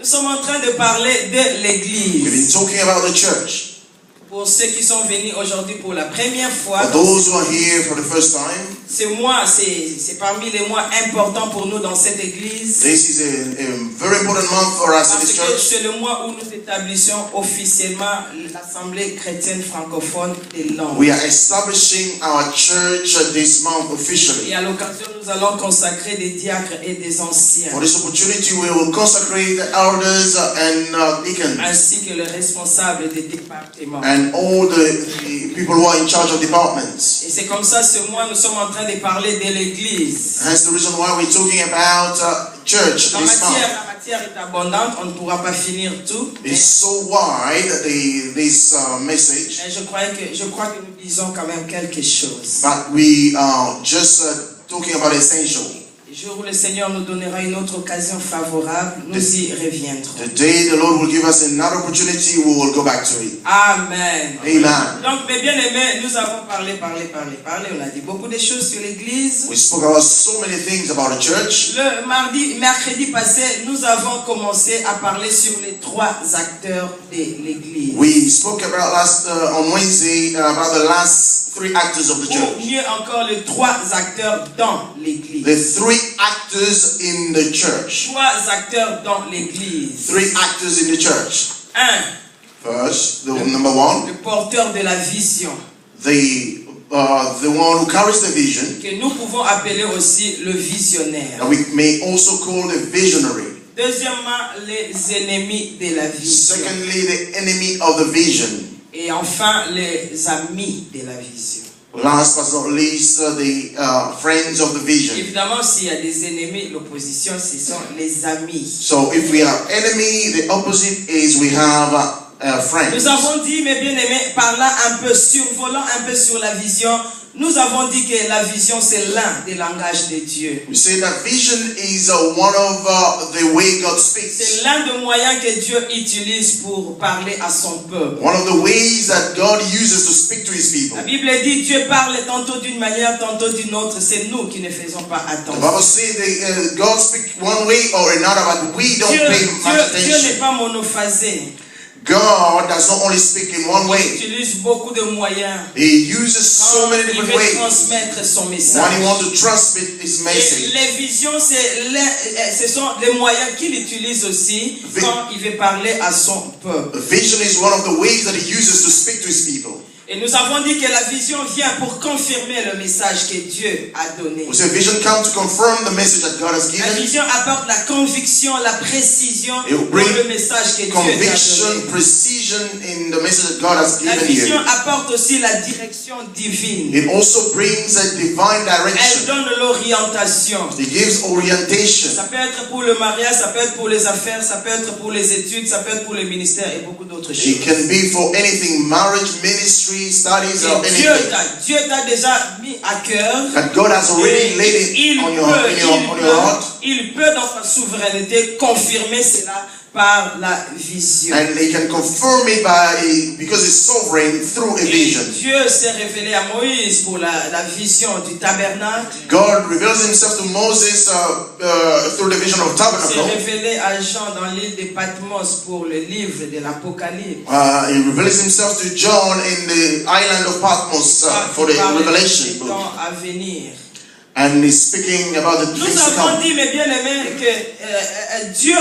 Nous sommes en train de parler de We've been l'église. talking about the church. Pour ceux qui sont venus aujourd'hui pour la première fois, For those who are here for the first time, ce mois, c'est parmi les mois importants pour nous dans cette église. this is a very important month for us in Parce this que church. c'est le mois où nous établissons officiellement l'Assemblée chrétienne francophone des langues. We are establishing our church this month officially. Et à l'occasion, nous allons consacrer des diacres et des anciens, For this opportunity, we will consecrate the elders and deacons ainsi que les responsables des départements. and all the people who are in charge of departments. Et c'est comme ça, ce mois, nous sommes en train de parler de l'église. That's the reason why we're talking about church La this month. matière est abondante, on ne pourra pas finir tout. It's so wide, this message, Mais je crois que nous disons quand même quelque chose. but we are just talking about essential. Le jour où le Seigneur nous donnera une autre occasion favorable, nous y reviendrons. The day the Lord will give us another opportunity, we will go back to it. Amen. Amen. Donc, mes bien-aimés, nous avons parlé. On a dit beaucoup de choses sur l'église. We spoke about so many things about the church. Le mercredi passé, nous avons commencé à parler sur les trois acteurs de l'église. We spoke about on Wednesday about the last three actors of the Ou church. mieux encore, les trois acteurs dans l'église. The three actors in the church. Trois acteurs dans l'église. Three actors in the church. Un, First, the number one, le porteur de la vision, the one who carries the vision, que nous pouvons appeler aussi le visionnaire. that we may also call the visionary. Deuxièmement, les ennemis de la vision. Secondly, the enemy of the vision. Et enfin, les amis de la vision. Last but not least, the friends of the vision. Évidemment, s'il y a des ennemis, l'opposition, ce sont les amis. So if we are enemy, the opposite is we have friends. Nous avons dit, mes bien-aimés, parlant un peu, survolant un peu sur la vision, nous avons dit que la vision, c'est l'un des langages de Dieu. We say that vision is one of the way God speaks. C'est l'un des moyens que Dieu utilise pour parler à son peuple. One of the ways that God uses to speak to His people. La Bible dit, Dieu parle tantôt d'une manière, tantôt d'une autre. C'est nous qui ne faisons pas The attention. Bible says that God speaks one way or another, but we don't pay much Dieu n'est attention. pas monophasé. God does not only speak in one Il way. utilise beaucoup de moyens. He uses so Quand many il different veut ways. transmettre son When message. He wants to transmit His Et message. les visions, ce sont les moyens qu'il utilise aussi quand il veut parler à son peuple. Vision is one of the ways that He uses to speak to His people. Et nous avons dit que la vision vient pour confirmer le message que Dieu a donné. We say vision comes to confirm the message that God has La given. vision apporte la conviction, la précision It will dans bring le message que Dieu a Conviction, donné. precision in the message that God has La given vision you. apporte aussi la direction divine. It also brings a divine Elle direction. donne l'orientation. It gives orientation. Ça peut être pour le mariage, ça peut être pour les affaires, ça peut être pour les études, ça peut être pour le ministère et beaucoup d'autres choses. It can be for anything, marriage, ministry, studies, or Et anything. Dieu t'a déjà mis à cœur. That God has already Et laid it il on your heart. peut dans sa souveraineté confirmer cela par la vision. And He can confirm it because He's sovereign through a Et vision. Dieu s'est révélé à Moïse pour la vision du tabernacle. God reveals Himself to Moses through the vision of S'est tabernacle. révélé à Jean dans l'île de Patmos pour le livre de l'Apocalypse. He reveals Himself to John in the island of Patmos for the Des Revelation book. temps à venir. And He's speaking about the Nous things to avons come. dit, mes bien-aimés, que Dieu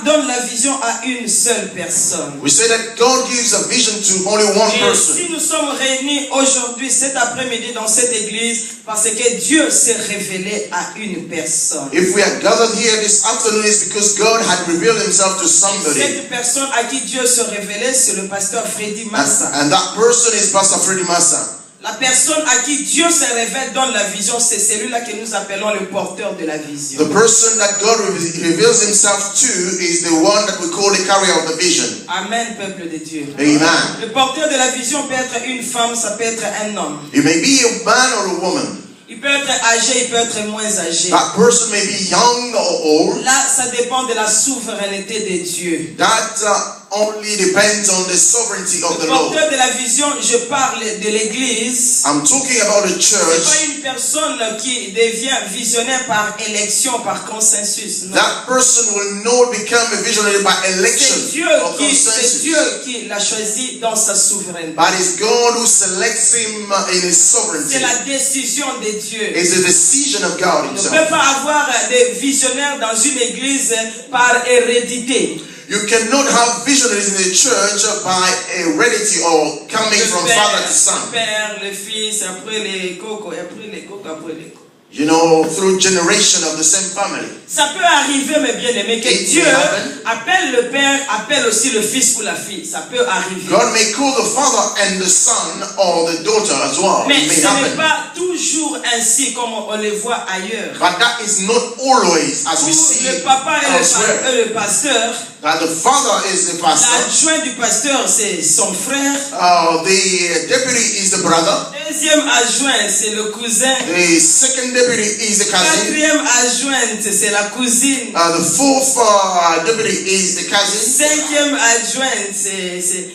donne la vision à une seule personne. We say that God gives a vision to only one Et person. si nous sommes réunis aujourd'hui, cet après-midi, dans cette église, parce que Dieu s'est révélé à une personne. If we are gathered here this afternoon, it's because God had revealed Himself to somebody. Cette personne à qui Dieu se révélait, c'est le pasteur Freddy Massa. And that person is Pastor Freddie Massa. La personne à qui Dieu se révèle donne la vision, c'est celui-là que nous appelons le porteur de la vision. The person that God reveals Himself to is the one that we call the carrier of the vision. Amen, peuple de Dieu. Amen. Le porteur de la vision peut être une femme, ça peut être un homme. It may be a man or a woman. Il peut être âgé, il peut être moins âgé. That person may be young or old. Là, ça dépend de la souveraineté de Dieu. That only depends on the sovereignty of Le the Lord. porteur de la vision, je parle de l'église. I'm talking about the C'est church. pas une personne qui devient visionnaire par élection, par consensus. Non. That person will not become a visionary by election or C'est consensus. Dieu qui l'a choisi dans sa souveraineté. But it's God who selects him in his sovereignty. C'est la décision de Dieu. It's the decision of God On ne himself. peut pas avoir des visionnaires dans une église par hérédité. You cannot have visionaries in the church by heredity or coming from father to Le son. père, le fils, après les cocos, après les cocos, après les cocos. You know, through generation of the same family. Ça peut arriver, mes bien-aimés, que It Dieu may happen. appelle le père, appelle aussi le fils ou la fille. Ça peut arriver. God may call the father and the son or the daughter as well. Mais It may ce n'est happen. pas toujours ainsi comme on le voit ailleurs. But that is not always as we Où see le papa elsewhere. et le pasteur, That the father is the pastor. l'adjoint du pasteur c'est son frère, The deputy is the brother. deuxième adjoint c'est le cousin, The second deputy is the cousin. quatrième adjointe c'est la cousine, The fourth deputy is the cousin. cinquième adjointe c'est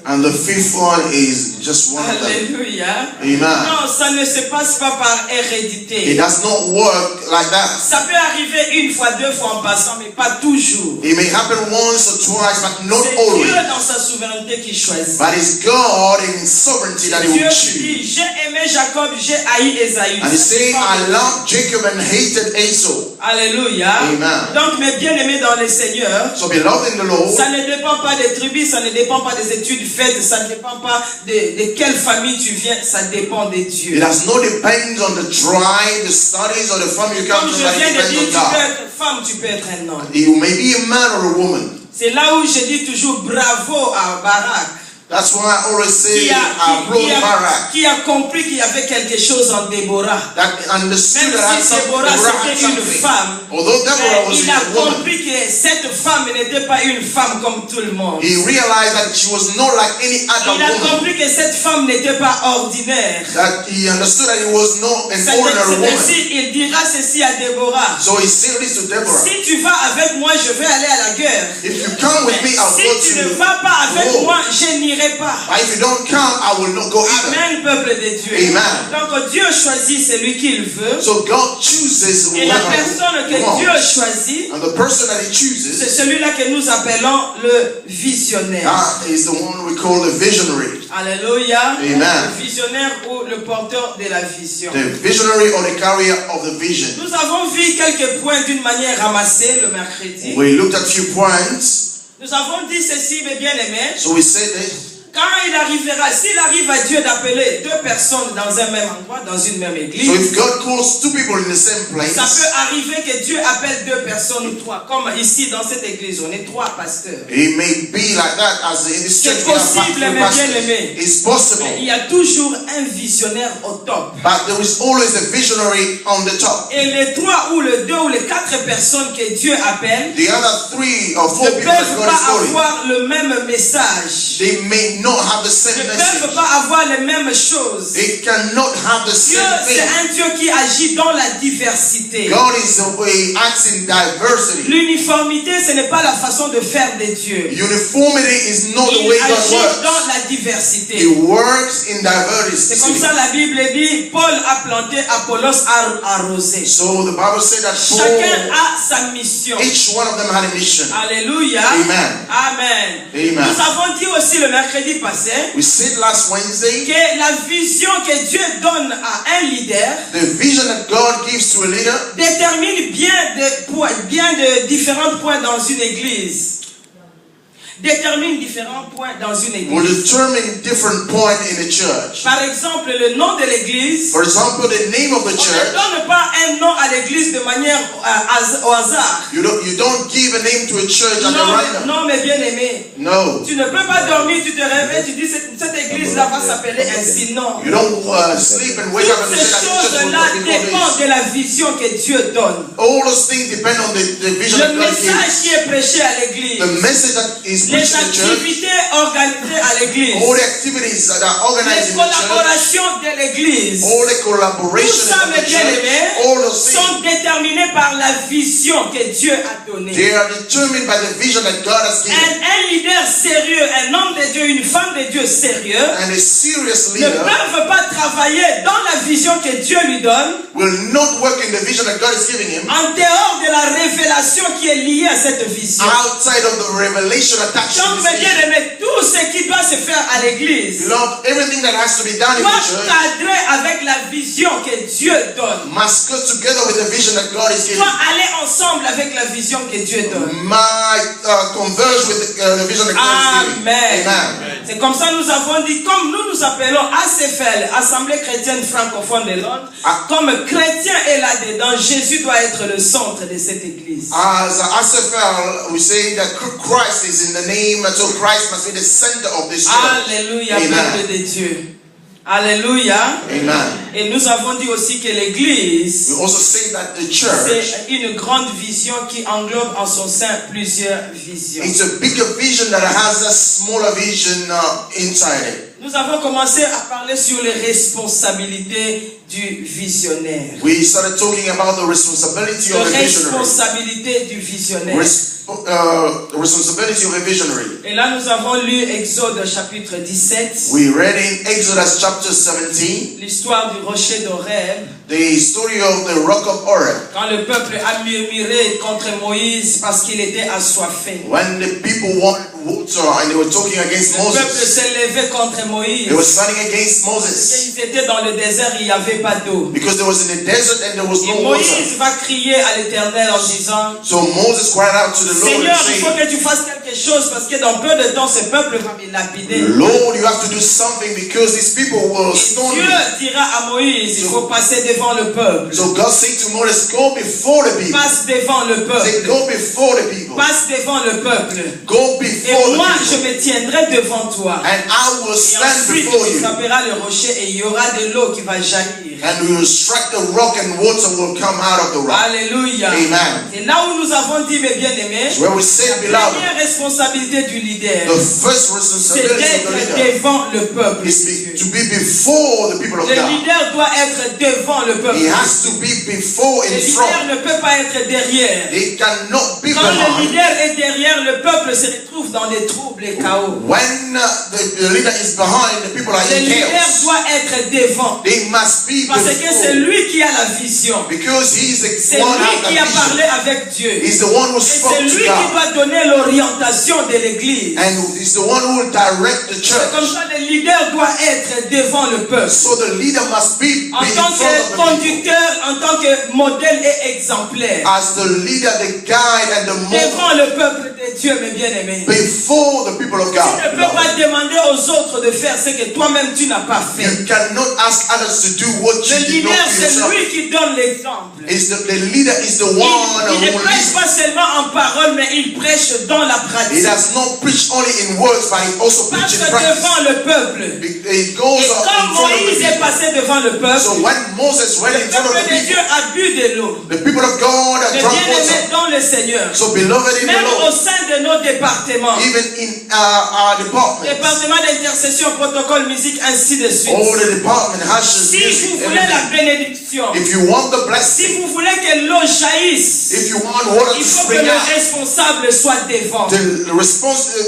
And the fifth one is just one of them. Alléluia. Amen. Non, ça ne se passe pas par It hérédité. does not work like that. Ça peut arriver une fois, deux fois en passant, mais pas toujours. It may happen once or twice, but not C'est Dieu always. dans sa souveraineté qui choisit. But it's God in His sovereignty that He Dieu will choose. dit, j'ai aimé Jacob, j'ai haï Esaü. And He said, I loved Jacob and hated Esau. Alléluia. Amen. Donc, mes bien-aimés dans le Seigneur, So beloved in the Lord, ça ne dépend pas des tribus, ça ne dépend pas des études faites, ça ne dépend pas de quelle famille tu viens, ça dépend de Dieu. it does not depend on the tribe, the studies, or the family you come Comme from, je but viens it de dire, depends tu on peux God. être femme, tu peux être un homme. You may be a man or a woman. C'est là où je dis toujours bravo à Barak, That's why I always say, Barak, qui a compris qu'il y avait quelque chose en Déborah. that understood Même that si Déborah c'était une femme, Although Deborah was il a a woman, compris que cette femme n'était pas une femme comme tout le monde. he realized that she was not like any other Il a woman. compris que cette femme n'était pas ordinaire. That he understood that he was not an ordinary C'est woman. ainsi, il dira ceci à Déborah. So he said this to Deborah. Si tu vas avec moi, je vais aller à la guerre. If you come with me, I'll go Si tu ne to vas pas avec war. moi, je n'irai pas. But if you don't come, I will not go either. Amen, peuple de Dieu. Amen. Donc Dieu choisit celui qu'il veut. So God chooses Et la whoever personne he que wants. Dieu choisit, And the person that he c'est chooses, celui-là que nous appelons le visionnaire. that is the one we call the visionary. Alléluia. Amen. Le visionnaire ou le porteur de la vision. The visionary or the carrier of the vision. Nous avons vu quelques points d'une manière ramassée le mercredi. We looked at a few points. Nous avons dit ceci, mes bien-aimés. So we said this. Quand il arrivera, s'il arrive à Dieu d'appeler deux personnes dans un même endroit, dans une même église, So if God calls two people in the same place, ça peut arriver que Dieu appelle deux personnes ou trois. Comme ici dans cette église, on est trois pasteurs. it may be like that as in this church C'est we have possible, three mes pastors. bien-aimés. It's Mais possible. il y a toujours un visionnaire au top. But there is always a visionary on the top. Et les trois ou les deux ou les quatre personnes que Dieu appelle The other 3 or 4 ne people that peuvent God is pas calling, avoir le même message. they may not have the same Ne message. peuvent pas avoir les mêmes choses. They cannot have the Dieu, same c'est thing. un Dieu qui agit dans la diversité. God is the way acts in diversity. L'uniformité, ce n'est pas la façon de faire de Dieu. Uniformity is not the Il way God agit works. dans la diversité. He works in C'est comme diversity. ça la Bible dit, Paul a planté, Apollos a arrosé. So the Bible said that Chacun Paul, a sa mission. each one of them had a mission. Alléluia. Amen. Amen. Amen. Nous avons dit aussi le mercredi passé We said last Wednesday, que la vision que Dieu donne à un leader the vision that God gives to a leader détermine bien de différents points dans une église. Détermine différents points dans une will église. determine different point in the church. Par exemple, le nom de l'église. For example, the name of the On ne church, donne pas un nom à l'église de manière au hasard. you don't give a name to a church at a random. Non, mais bien aimé. No. Tu ne peux pas dormir, tu te réveilles, tu dis cette église-là va s'appeler ainsi. Non. You don't sleep and wake up and Toutes say ces that the church will choses-là not be called dépendent this. de la vision que Dieu donne. All those things depend on the vision Le that God message gives. qui est prêché à l'église. The message that is activities les preached in the church, activités organisées à l'église, all the activities that are organized les in the church, collaborations de l'église, all the tout collaboration ça, in mes the church, bien-aimés, all those sont things, déterminés par la vision que Dieu a donnée. they are determined by the vision that God has given. Un leader sérieux, un homme de Dieu, une femme de Dieu sérieux, And a serious ne leader peuvent pas travailler dans la vision que Dieu lui donne, will not work in the vision that God is giving him en dehors de la révélation qui est liée à cette vision. outside of the revelation attached to Donc, this mes vision. bien-aimés, tout ce qui doit se faire à l'église Beloved, everything that has to be done in doit the church cadrer avec la vision que Dieu donne. must go together with the vision that God is giving. Doit aller ensemble avec la vision que Dieu donne. Might converge with the vision that God is giving. Amen. Amen. C'est comme ça nous avons dit, comme nous nous appelons ACFL, Assemblée chrétienne francophone de Londres, comme chrétien est là-dedans, Jésus doit être le centre de cette église. As ASFL, we say that Christ is in the name, so Christ must be the center of this church. Alléluia, Amen. peuple de Dieu. Alléluia. Amen. Et nous avons dit aussi que l'église, We also say that the church, c'est une grande vision qui englobe en son sein plusieurs visions. it's a bigger vision that has a smaller vision inside it. Nous avons commencé à parler sur les responsabilités du visionnaire. We started talking about the responsibility of a Les visionary. responsabilités du visionnaire. Responsibility of a visionary. Et là, nous avons lu Exode chapitre 17, We read in Exodus chapter 17 l'histoire du rocher d'Horeb, the story of the rock of Horeb. quand le peuple a murmuré contre Moïse parce qu'il était assoiffé. When the people wanted water and they were talking against Le peuple Moses, s'est levé contre Moïse. they were standing against Parce Moses qu'ils étaient dans le désert, il n'y avait pas d'eau. because they was in the desert and there was Et no water. Moïse va crier à l'Éternel en disant, So Moses cried out to the Lord Seigneur, and il faut said, que tu fasses quelque chose parce que dans peu de temps, ce peuple va me lapider. Lord, you have to do something because these people will Et stone Dieu me. dira à Moïse, il faut passer devant le peuple. So God said to Moses, go before the people. Passe devant le Say, peuple. go before the people. Passe devant le peuple. Go Et before the moi, je people. me tiendrai devant toi. And I will Et stand ensuite, before tu you. frapperas le rocher et il y aura de l'eau qui va jaillir. And we will strike the rock and water will come out of the rock. Alléluia. Amen. Et là où nous avons dit, mes bien-aimés, So where we say, la beloved, première responsabilité du leader, the first c'est responsibility of d'être the leader devant le peuple. is to be before the people of Le God. leader doit être devant le peuple. He has to be before Le in leader front. ne peut pas être derrière. He cannot be Quand le behind. leader est derrière, le peuple se retrouve dans les troubles et chaos. When the leader is behind, the people are Le in leader chaos. doit être devant. They must be Parce que c'est before lui qui a la vision. because he's C'est the one who lui has qui a the parlé vision. avec Dieu. Et He's the one who spoke c'est to lui qui God. doit donner l'orientation de l'église. And he's the one who will direct the C'est comme church. ça le leader doit être devant le peuple. So the leader must be En in tant front of que the people. conducteur, en tant que modèle et exemplaire. As the leader, the guide, and the model Devant le peuple de Dieu, mes bien-aimés. before the people of Tu God. ne peux pas demander aux autres de faire ce que toi-même tu n'as pas fait. You cannot ask others to do what Le you did leader, not do c'est yourself. lui qui donne l'exemple. The leader is the one Il ne who prêche leads. pas seulement en parole, mais il prêche dans la He pratique. does not preach only in words, but he also Passe preaches in practice. devant le peuple. It goes Et up quand in front of the Moïse est people. passé devant le peuple, So when Moses went le in front of peuple the de people, Dieu a bu de l'eau. the people of God Mais drank bien aimé water. dans le Seigneur, So beloved in the même au Lord, sein de nos départements, even in our departments, département d'intercession, protocole, musique, ainsi de suite. all the department has Si music, vous voulez la everything. bénédiction, If you want the si blessing, vous voulez que l'eau jaillisse, if you want water il to faut que spring le out, responsable soit devant. the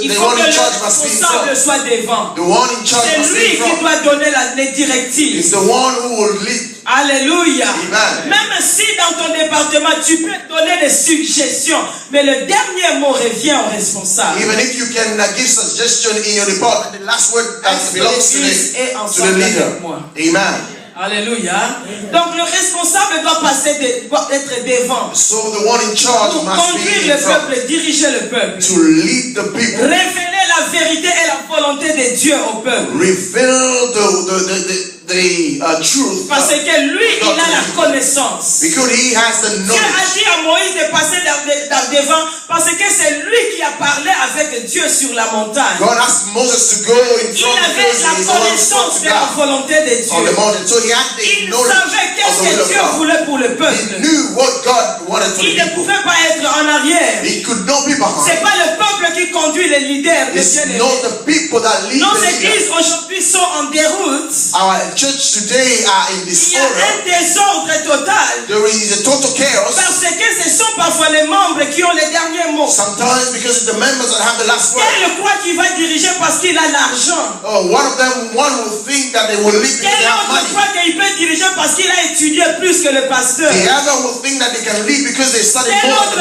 Il the faut one que in le charge must be in responsable front. soit devant. The one in charge C'est must be lui in qui front. doit donner les directives. He's the one who will lead. Alléluia. Amen. Même si dans ton département, tu peux donner des suggestions, mais le dernier mot revient au responsable. Even if you can give suggestion in your department, the last word Est-ce que belongs to l'Église est the ensemble leader. avec moi? Amen. Alléluia. Donc le responsable doit doit être devant. So the one in charge Pour must be conduire in le front peuple, diriger le peuple. to lead the people. Révéler la vérité et la volonté de Dieu au peuple. Reveal the truth. Parce que lui, il a la connaissance. Because he has the Dieu a knowledge. dit à Moïse de passer devant Parce que c'est lui qui a parlé avec Dieu sur la montagne. God asked Moses to go in Il front of avait Moses. la He's the one who connaissance spoke de to la God volonté de on the Dieu. mountain. So he had the Il knowledge savait of qu'est-ce the will que of Dieu God. voulait pour le He peuple. knew what God wanted for the Il ne people. pouvait pas être en arrière. He could not be C'est behind. pas le peuple qui conduit les leaders. Les It's bien-aimés. not the people that lead Nos the leaders. églises aujourd'hui sont en déroute. Our church today are in Il y disorder. a un désordre total. There is a total chaos. Parce que ce sont parfois les membres qui ont les derniers mots. Sometimes because it's the members that have the last word. Quel croit qu'il va diriger parce qu'il a l'argent? Oh, one will think that they will lead because Quel they have autre money. croit qu'il peut diriger parce qu'il a étudié plus que le pasteur? The other will think that they can lead because they studied Quel more than autre